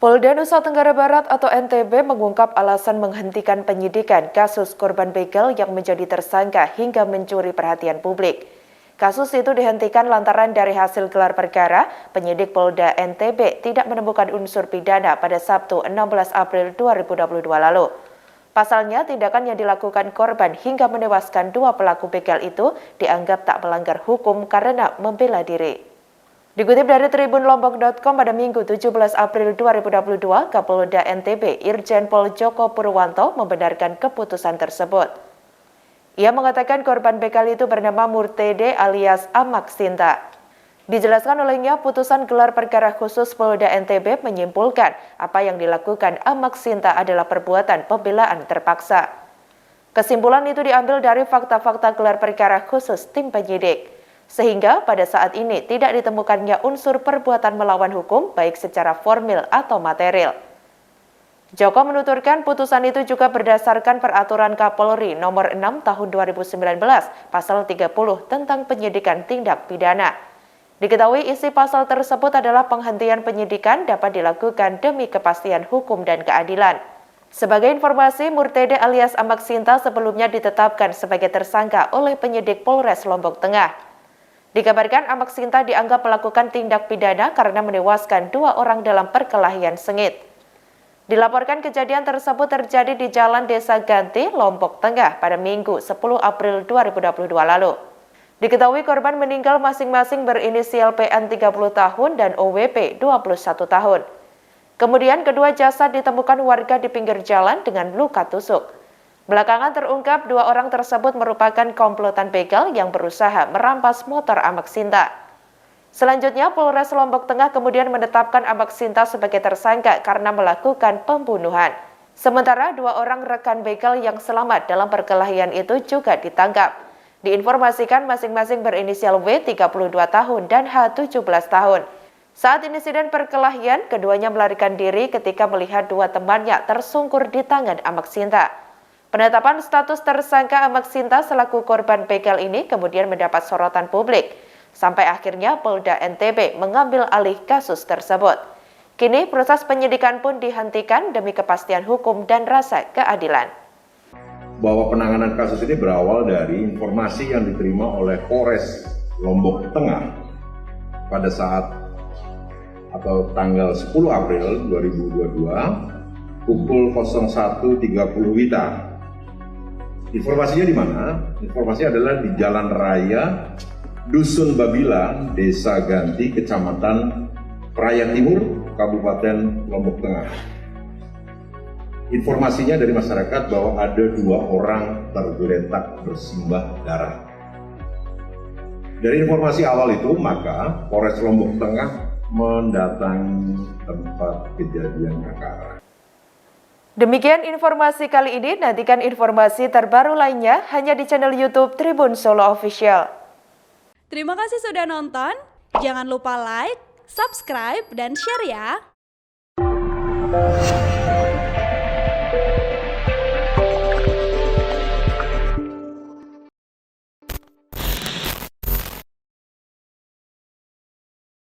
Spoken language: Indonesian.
Polda Nusa Tenggara Barat atau NTB mengungkap alasan menghentikan penyidikan kasus korban begal yang menjadi tersangka hingga mencuri perhatian publik. Kasus itu dihentikan lantaran dari hasil gelar perkara, penyidik Polda NTB tidak menemukan unsur pidana pada Sabtu 16 April 2022 lalu. Pasalnya, tindakan yang dilakukan korban hingga menewaskan dua pelaku begal itu dianggap tak melanggar hukum karena membela diri. Dikutip dari tribunlombok.com pada Minggu 17 April 2022, Kapolda NTB Irjen Pol Joko Purwanto membenarkan keputusan tersebut. Ia mengatakan korban begal itu bernama Murtede alias Amak Sinta. Dijelaskan olehnya, putusan gelar perkara khusus Polda NTB menyimpulkan apa yang dilakukan Amak Sinta adalah perbuatan pembelaan terpaksa. Kesimpulan itu diambil dari fakta-fakta gelar perkara khusus tim penyidik. Sehingga pada saat ini tidak ditemukannya unsur perbuatan melawan hukum baik secara formil atau material. Joko menuturkan putusan itu juga berdasarkan peraturan Kapolri nomor 6 tahun 2019 pasal 30 tentang penyidikan tindak pidana. Diketahui isi pasal tersebut adalah penghentian penyidikan dapat dilakukan demi kepastian hukum dan keadilan. Sebagai informasi, Murtede alias Amak Sinta sebelumnya ditetapkan sebagai tersangka oleh penyidik Polres Lombok Tengah. Dikabarkan Amak Sinta dianggap melakukan tindak pidana karena menewaskan dua orang dalam perkelahian sengit. Dilaporkan kejadian tersebut terjadi di Jalan Desa Ganti, Lombok Tengah pada Minggu 10 April 2022 lalu. Diketahui korban meninggal masing-masing berinisial PN 30 tahun dan OWP 21 tahun. Kemudian kedua jasad ditemukan warga di pinggir jalan dengan luka tusuk. Belakangan terungkap dua orang tersebut merupakan komplotan begal yang berusaha merampas motor Amak Sinta. Selanjutnya, Polres Lombok Tengah kemudian menetapkan Amak Sinta sebagai tersangka karena melakukan pembunuhan. Sementara dua orang rekan begal yang selamat dalam perkelahian itu juga ditangkap. Diinformasikan masing-masing berinisial W 32 tahun dan H 17 tahun. Saat insiden perkelahian, keduanya melarikan diri ketika melihat dua temannya tersungkur di tangan Amak Sinta. Penetapan status tersangka Amak Sinta selaku korban begal ini kemudian mendapat sorotan publik, sampai akhirnya Polda NTB mengambil alih kasus tersebut. Kini proses penyidikan pun dihentikan demi kepastian hukum dan rasa keadilan. Bahwa penanganan kasus ini berawal dari informasi yang diterima oleh Polres Lombok Tengah pada saat atau tanggal 10 April 2022 pukul 01.30 WITA. Informasinya di mana? Informasinya adalah di Jalan Raya Dusun Babila, Desa Ganti, Kecamatan Praia Timur, Kabupaten Lombok Tengah. Informasinya dari masyarakat bahwa ada dua orang tergeletak bersimbah darah. Dari informasi awal itu, maka Polres Lombok Tengah mendatangi tempat kejadian perkara. Demikian informasi kali ini, nantikan informasi terbaru lainnya hanya di channel YouTube Tribun Solo Official. Terima kasih sudah nonton, jangan lupa like, subscribe, dan share ya!